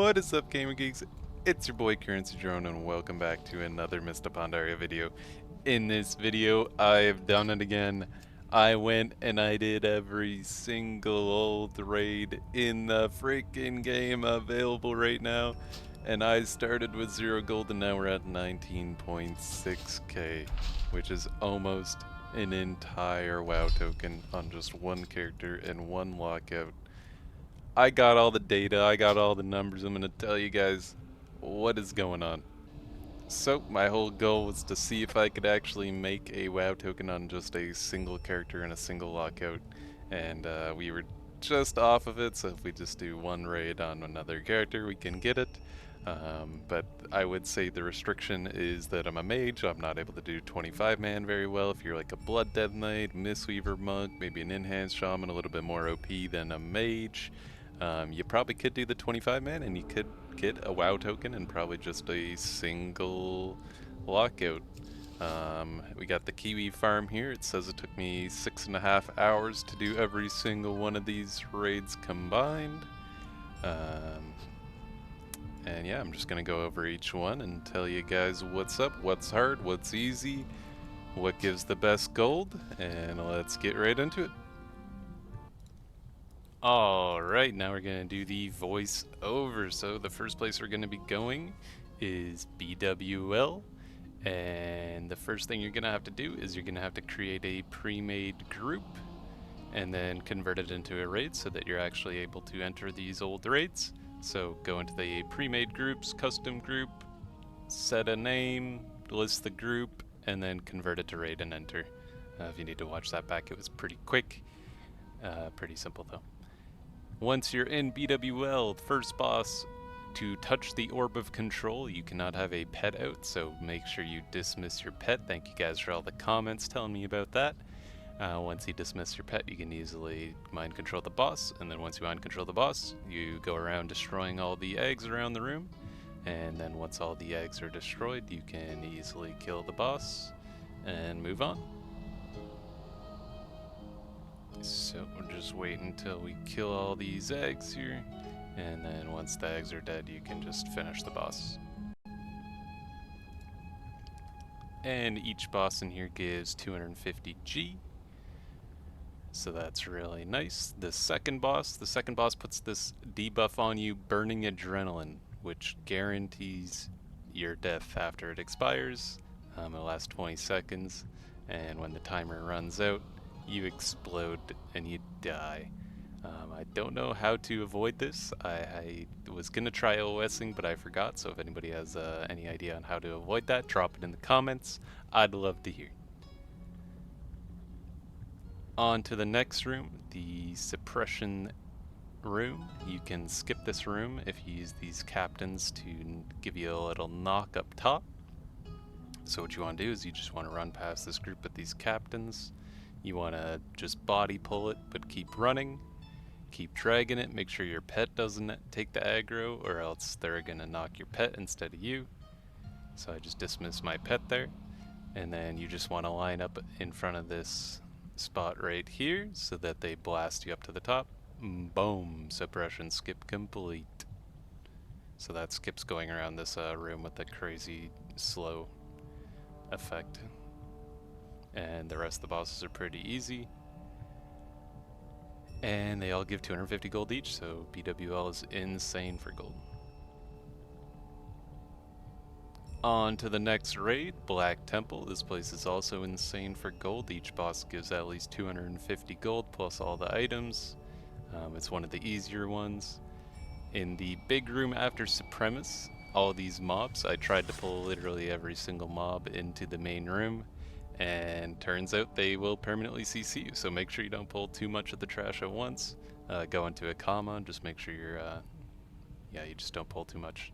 What is up, Gamer Geeks? It's your boy Currency Drone, and welcome back to another Mists of Pandaria video. In this video, I've done it again. I went and I did every single old raid in the freaking game available right now. And I started with 0 gold, and now we're at 19.6k, which is almost an entire WoW token on just one character and one lockout. I got all the data, I got all the numbers. I'm gonna tell you guys what is going on. So my whole goal was to see if I could actually make a WoW token on just a single character and a single lockout, and we were just off of it. So if we just do one raid on another character, we can get it. But I would say the restriction is that I'm a mage. I'm not able to do 25-man very well. If you're like a Blood Death Knight, Mistweaver Monk, maybe an Enhanced Shaman, a little bit more OP than a mage, you probably could do the 25-man, and you could get a WoW token and probably just a single lockout. We got the Kiwi farm here. It says it took me 6.5 hours to do every single one of these raids combined. And yeah, I'm just gonna go over each one and tell you guys what's up, what's hard, what's easy, what gives the best gold, and let's get right into it. Alright, now we're going to do the voice over. So the first place we're going to be going is BWL. And the first thing you're going to have to do is you're going to have to create a pre-made group and then convert it into a raid so that you're actually able to enter these old raids. So go into the pre-made groups, custom group, set a name, list the group, and then convert it to raid and enter. If you need to watch that back, it was pretty quick. Pretty simple though. Once you're in BWL, first boss, to touch the Orb of Control, you cannot have a pet out, so make sure you dismiss your pet. Thank you guys for all the comments telling me about that. Once you dismiss your pet, you can easily mind control the boss, and then once you mind control the boss, you go around destroying all the eggs around the room, and then once all the eggs are destroyed, you can easily kill the boss and move on. So we'll just wait until we kill all these eggs here, and then once the eggs are dead, you can just finish the boss. And each boss in here gives 250 G, so that's really nice. The second boss puts this debuff on you, Burning Adrenaline, which guarantees your death after it expires. It'll last 20 seconds, and when the timer runs out, you explode and you die. I don't know how to avoid this. I was gonna try OSing, but I forgot, so if anybody has any idea on how to avoid that, drop it in the comments. I'd love to hear. On to the next room, the suppression room. You can skip this room if you use these captains to give you a little knock up top. So what you want to do is you just want to run past this group with these captains. You want to just body pull it, but keep running, keep dragging it, make sure your pet doesn't take the aggro, or else they're going to knock your pet instead of you. So I just dismiss my pet there, and then you just want to line up in front of this spot right here so that they blast you up to the top. Boom, suppression skip complete. So that skip's going around this room with a crazy slow effect. And the rest of the bosses are pretty easy. And they all give 250 gold each, so BWL is insane for gold. On to the next raid, Black Temple. This place is also insane for gold. Each boss gives at least 250 gold plus all the items. It's one of the easier ones. In the big room after Supremus, all these mobs, I tried to pull literally every single mob into the main room, and turns out they will permanently CC you, so make sure you don't pull too much of the trash at once. Go into a comma and just make sure you're, you just don't pull too much.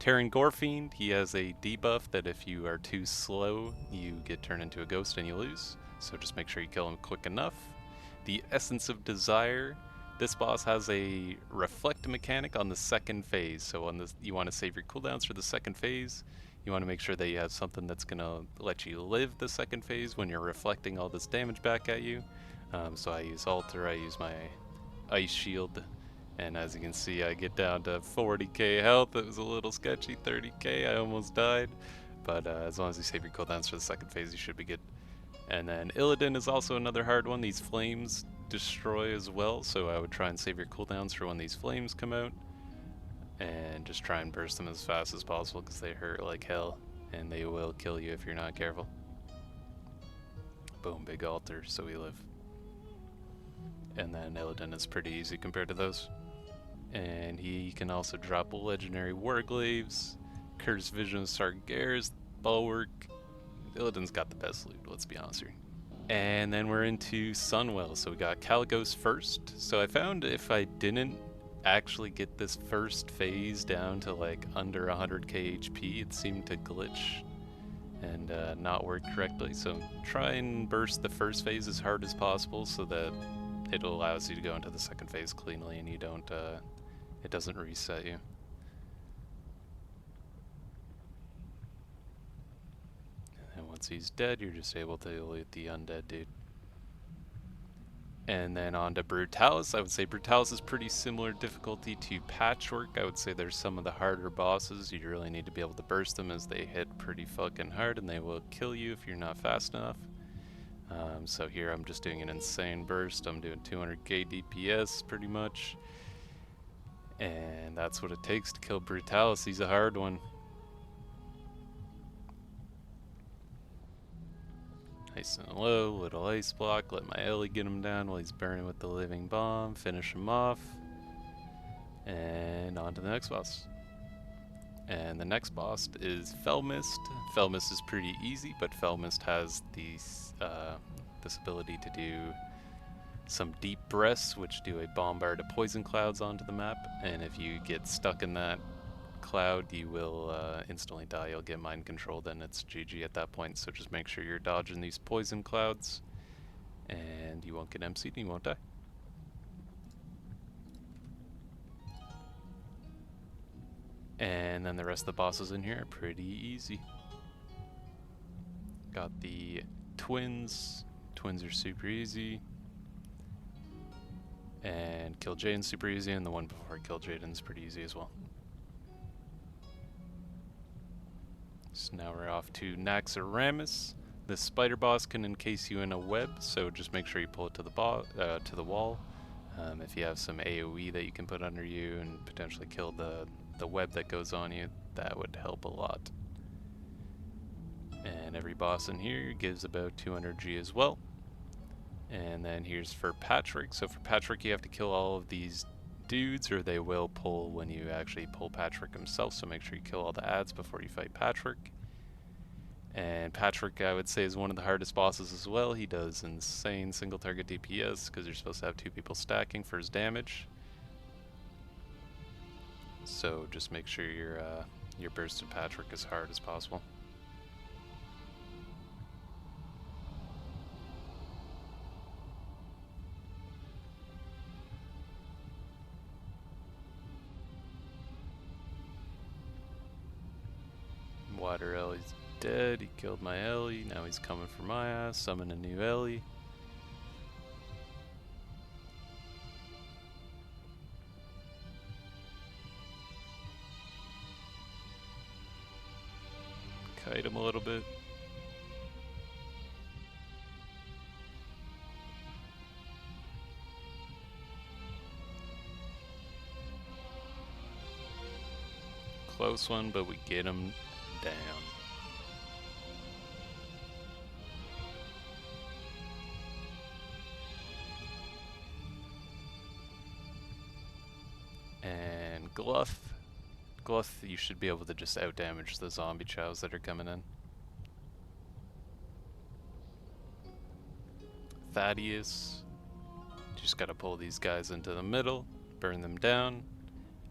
Terran Gorefiend, he has a debuff that if you are too slow, you get turned into a ghost and you lose, so just make sure you kill him quick enough. The Essence of Desire, this boss has a reflect mechanic on the second phase, so on this, you want to save your cooldowns for the second phase. You want to make sure that you have something that's going to let you live the second phase when you're reflecting all this damage back at you. So I use Alter, I use my Ice Shield, And as you can see, I get down to 40k health. It was a little sketchy, 30k, I almost died. But as long as you save your cooldowns for the second phase, you should be good. And then Illidan is also another hard one. These flames destroy as well, so I would try and save your cooldowns for when these flames come out. And just try and burst them as fast as possible because they hurt like hell. And they will kill you if you're not careful. Boom, big altar, so we live. And then Illidan is pretty easy compared to those. And he can also drop legendary Warglaves, Cursed Vision of Sargeras, Bulwark. Illidan's got the best loot, let's be honest here. And then we're into Sunwell, so we got Caligos first. So I found if I didn't actually get this first phase down to like under 100k HP, it seemed to glitch and not work correctly. So try and burst the first phase as hard as possible so that it allows you to go into the second phase cleanly and you don't it doesn't reset you. And once he's dead, you're just able to loot the undead dude. And then on to Brutalis. I would say Brutalis is pretty similar difficulty to Patchwork. I would say there's some of the harder bosses. You really need to be able to burst them as they hit pretty fucking hard and they will kill you if you're not fast enough. So here I'm just doing an insane burst. I'm doing 200k DPS pretty much. And that's what it takes to kill Brutalis. He's a hard one. Nice and low, little ice block. Let my Ellie get him down while he's burning with the living bomb. Finish him off. And on to the next boss. And the next boss is Felmist. Felmist is pretty easy, but Felmist has these, this ability to do some deep breaths, which do a bombard of poison clouds onto the map, and if you get stuck in that cloud, you will instantly die. You'll get mind controlled, and it's GG at that point. So just make sure you're dodging these poison clouds, and you won't get MC'd and you won't die. And then the rest of the bosses in here are pretty easy. Got the twins. Twins are super easy. And Kill Jaden's super easy, and the one before Kill Jaden's pretty easy as well. So now we're off to Naxxramas. This spider boss can encase you in a web, so just make sure you pull it to the wall. If you have some AoE that you can put under you and potentially kill the web that goes on you, that would help a lot. And every boss in here gives about 200 G as well. And then here's for Patchwork. So for Patchwork, you have to kill all of these dudes, or they will pull when you actually pull Patchwork himself. So make sure you kill all the ads before you fight Patchwork. And Patchwork, I would say, is one of the hardest bosses as well. He does insane single target DPS because you're supposed to have two people stacking for his damage. So just make sure your bursted Patchwork as hard as possible. Water Ellie's dead. He killed my Ellie. Now he's coming for my ass. Summon a new Ellie. Kite him a little bit. Close one, but we get him down. And Gluff. Gluff, you should be able to just outdamage the zombie chows that are coming in. Thaddeus. Just gotta pull these guys into the middle, burn them down,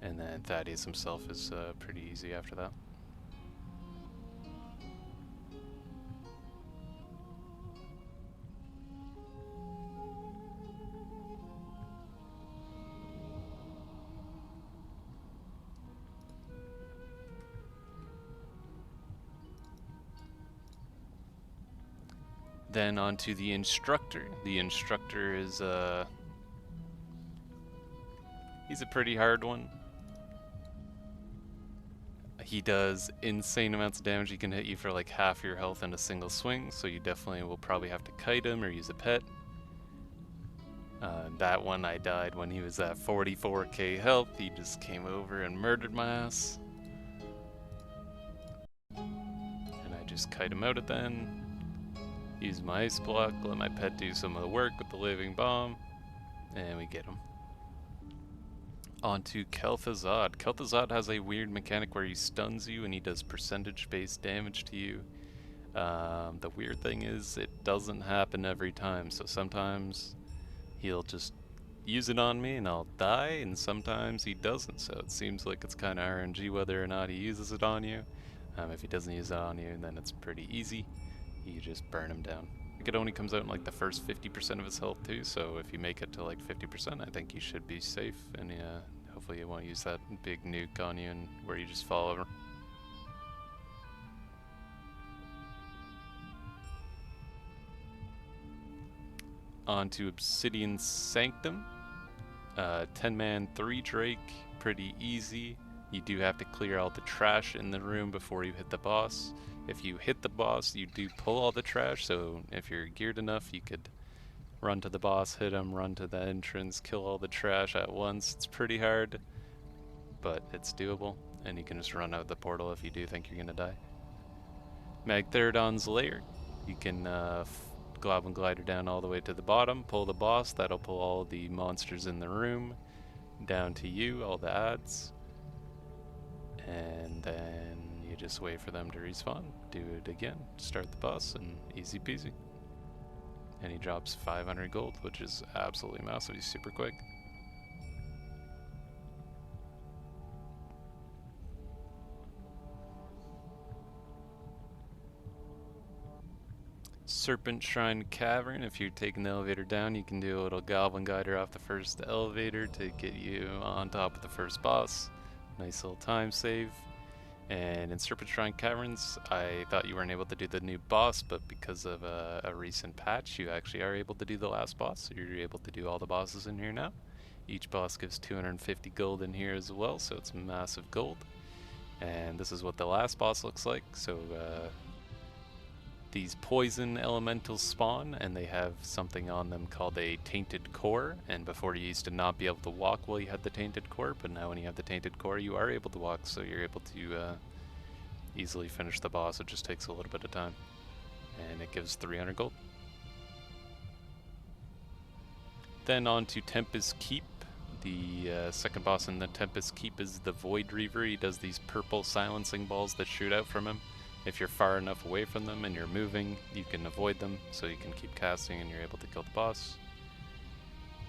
and then Thaddeus himself is pretty easy after that. Then on to the instructor. The instructor is He's a pretty hard one. He does insane amounts of damage. He can hit you for like half your health in a single swing, so you definitely will probably have to kite him or use a pet. That one I died when he was at 44k health. He just came over and murdered my ass. And I just kite him out at then. Use my ice block, let my pet do some of the work with the living bomb, and we get him. On to Kel'Thuzad. Kel'Thuzad has a weird mechanic where he stuns you and he does percentage-based damage to you. The weird thing is it doesn't happen every time, so sometimes he'll just use it on me and I'll die, and sometimes he doesn't, so it seems like it's kind of RNG whether or not he uses it on you. If he doesn't use it on you, then it's pretty easy. You just burn him down. It only comes out in like the first 50% of his health too, so if you make it to like 50%, I think you should be safe, and hopefully you won't use that big nuke on you and where you just fall over. On to Obsidian Sanctum. 10-man, 3 Drake, pretty easy. You do have to clear all the trash in the room before you hit the boss. If you hit the boss, you do pull all the trash, so if you're geared enough, you could run to the boss, hit him, run to the entrance, kill all the trash at once. It's pretty hard, but it's doable, and you can just run out the portal if you do think you're gonna die. Magtheridon's Lair. You can Goblin Glider down all the way to the bottom, pull the boss, that'll pull all the monsters in the room down to you, all the adds, and then you just wait for them to respawn, do it again, start the boss, and easy peasy. And he drops 500 gold, which is absolutely massive. He's super quick. Serpentshrine Cavern. If you're taking the elevator down, you can do a little Goblin Glider off the first elevator to get you on top of the first boss. Nice little time save. And in Serpentshrine Caverns, I thought you weren't able to do the new boss, but because of a recent patch, you actually are able to do the last boss. So you're able to do all the bosses in here now. Each boss gives 250 gold in here as well, so it's massive gold. And this is what the last boss looks like. So these poison elementals spawn, and they have something on them called a tainted core, and before you used to not be able to walk while you had the tainted core, but now when you have the tainted core you are able to walk, so you're able to easily finish the boss. It just takes a little bit of time, and it gives 300 gold. Then on to Tempest Keep. The second boss in the Tempest Keep is the Void Reaver. He does these purple silencing balls that shoot out from him. If you're far enough away from them and you're moving, you can avoid them, so you can keep casting and you're able to kill the boss.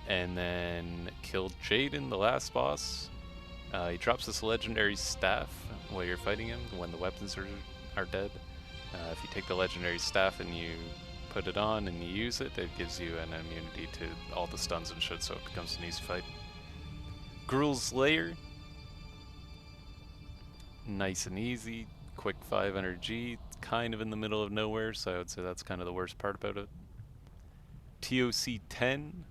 And then killed Jaden, the last boss. He drops this legendary staff while you're fighting him, when the weapons are dead. If you take the legendary staff and you put it on and you use it, it gives you an immunity to all the stuns and shit, so it becomes an easy fight. Gruul's Lair. Nice and easy. Quick 500G, kind of in the middle of nowhere, so I would say that's kind of the worst part about it. TOC 10,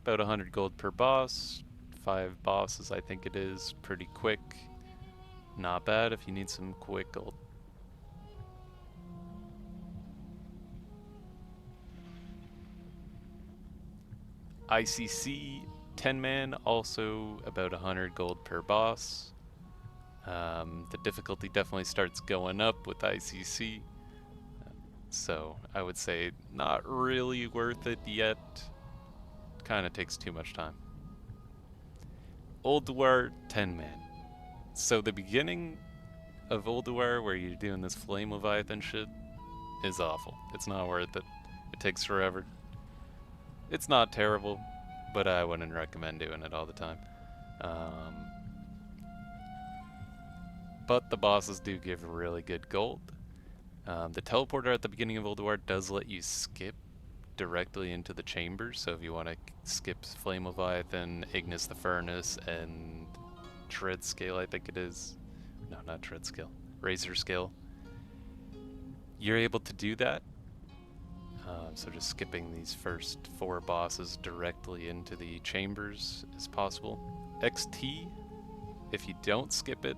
about 100 gold per boss, 5 bosses I think it is, pretty quick, not bad if you need some quick gold. ICC 10-man, also about 100 gold per boss. The difficulty definitely starts going up with ICC, so I would say not really worth it yet. Kind of takes too much time. Ulduar 10-man. So the beginning of Ulduar, where you're doing this Flame Leviathan shit, is awful. It's not worth it. It takes forever. It's not terrible, but I wouldn't recommend doing it all the time. But the bosses do give really good gold. The teleporter at the beginning of Ulduar does let you skip directly into the chambers, so if you want to skip Flame Leviathan, Ignis the Furnace, and Tread Scale, I think it is. No, not Tread Scale. Razor Scale. You're able to do that. So just skipping these first 4 bosses directly into the chambers is possible. XT, if you don't skip it,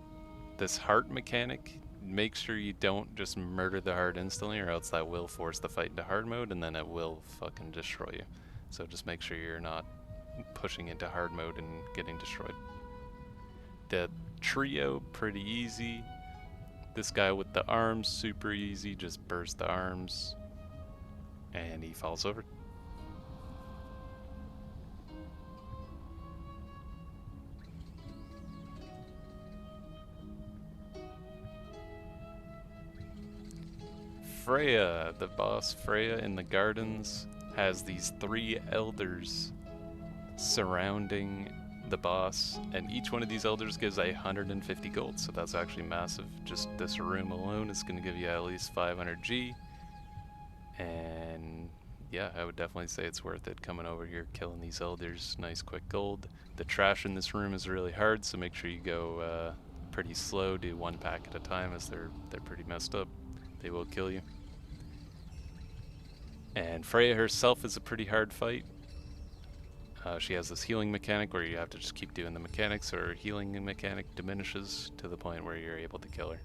this heart mechanic, make sure you don't just murder the heart instantly, or else that will force the fight into hard mode, and then it will fucking destroy you. So just make sure you're not pushing into hard mode and getting destroyed. The trio, pretty easy. This guy with the arms, super easy, just burst the arms, and he falls over. Freya, the boss Freya in the gardens, has these 3 elders surrounding the boss, and each one of these elders gives 150 gold, so that's actually massive. Just this room alone is going to give you at least 500 G, and yeah, I would definitely say it's worth it coming over here, killing these elders. Nice quick gold. The trash in this room is really hard, so make sure you go pretty slow, do 1 pack at a time, as they're pretty messed up. They will kill you. And Freya herself is a pretty hard fight. She has this healing mechanic where you have to just keep doing the mechanics, so her healing mechanic diminishes to the point where you're able to kill her.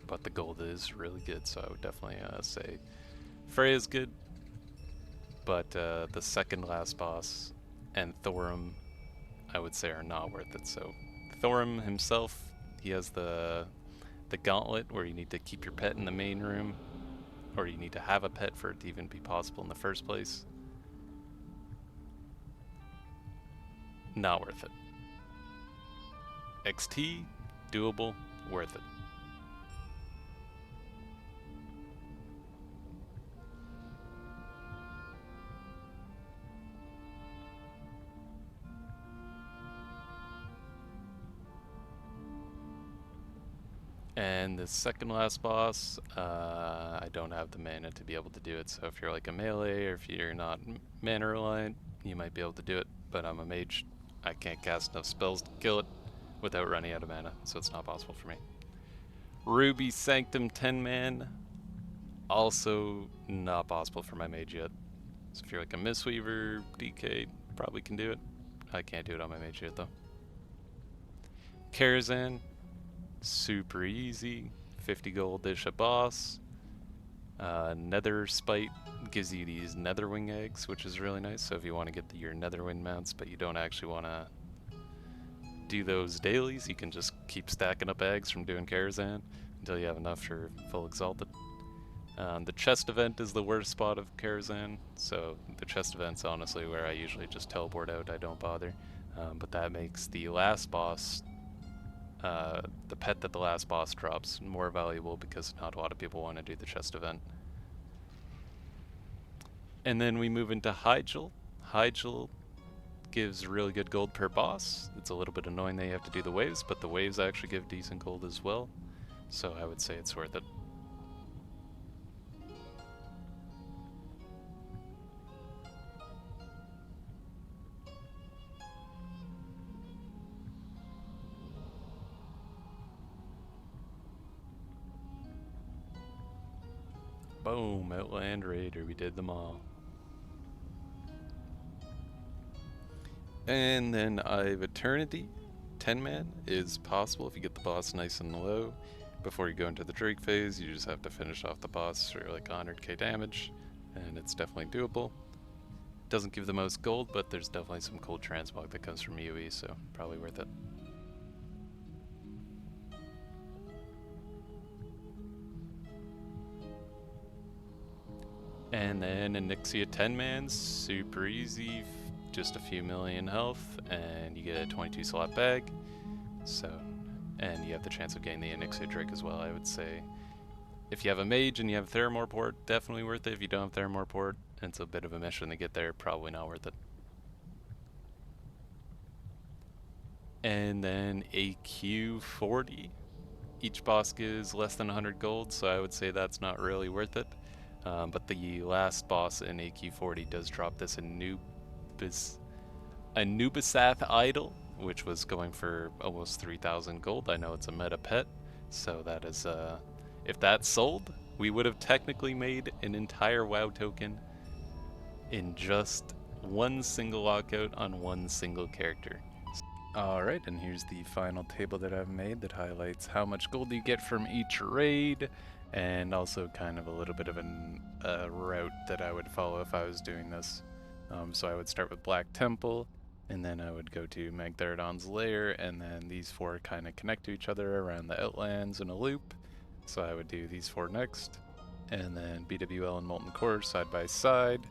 But the gold is really good, so I would definitely say Freya's good. But the second last boss and Thorum, I would say, are not worth it. So Thorum himself, he has the gauntlet where you need to keep your pet in the main room, or you need to have a pet for it to even be possible in the first place. Not worth it. XT, doable, worth it. And the second last boss, I don't have the mana to be able to do it, so if you're like a melee or if you're not mana reliant, you might be able to do it, but I'm a mage. I can't cast enough spells to kill it without running out of mana, so it's not possible for me. Ruby Sanctum 10-man, also not possible for my mage yet. So if you're like a Mistweaver, DK, probably can do it. I can't do it on my mage yet though. Karazhan, super easy, 50 gold-ish a boss. Nether Spite gives you these Netherwing eggs, which is really nice, so if you want to get your Netherwing mounts but you don't actually want to do those dailies, you can just keep stacking up eggs from doing Karazhan until you have enough for full exalted. The chest event is the worst spot of Karazhan, so the chest event's honestly where I usually just teleport out, I don't bother. But that makes the last boss, the pet that the last boss drops, more valuable because not a lot of people want to do the chest event. And then we move into Hyjal. Hyjal gives really good gold per boss. It's a little bit annoying that you have to do the waves, but the waves actually give decent gold as well, so I would say it's worth it. Boom, Outland Raider, we did them all. And then I've Eternity, 10-man, is possible if you get the boss nice and low. Before you go into the Drake phase, you just have to finish off the boss for like 100k damage, and it's definitely doable. Doesn't give the most gold, but there's definitely some cold transmog that comes from UE, so probably worth it. And then Onyxia 10-man, super easy, just a few million health, and you get a 22 slot bag. So, and you have the chance of getting the Onyxia Drake as well. I would say if you have a mage and you have Theramore port, definitely worth it. If you don't have Theramore port, it's a bit of a mission to get there, probably not worth it. And then AQ 40. Each boss gives less than 100 gold, so I would say that's not really worth it. But the last boss in AQ 40 does drop this Anubisath idol, which was going for almost 3,000 gold. I know it's a meta pet, so that is, if that's sold, we would have technically made an entire WoW token in just one single lockout on one single character. Alright, and here's the final table that I've made that highlights how much gold you get from each raid, and also kind of a little bit of a route that I would follow if I was doing this. So I would start with Black Temple, and then I would go to Magtheridon's Lair, and then these four kind of connect to each other around the Outlands in a loop. So I would do these four next, and then BWL and Molten Core side by side.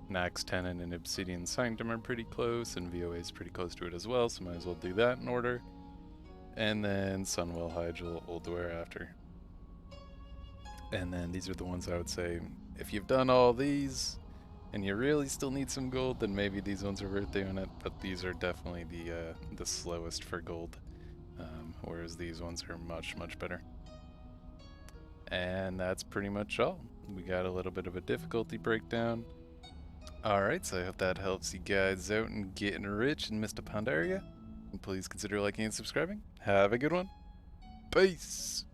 Nax Tenon and Obsidian Sanctum are pretty close, and VOA is pretty close to it as well, so might as well do that in order. And then Sunwell, Hyjal, Ulduar after. And then these are the ones I would say, if you've done all these, and you really still need some gold, then maybe these ones are worth doing it, but these are definitely the slowest for gold, whereas these ones are much, much better. And that's pretty much all. We got a little bit of a difficulty breakdown. Alright, so I hope that helps you guys out in getting rich in Mists of Pandaria. And please consider liking and subscribing. Have a good one. Peace!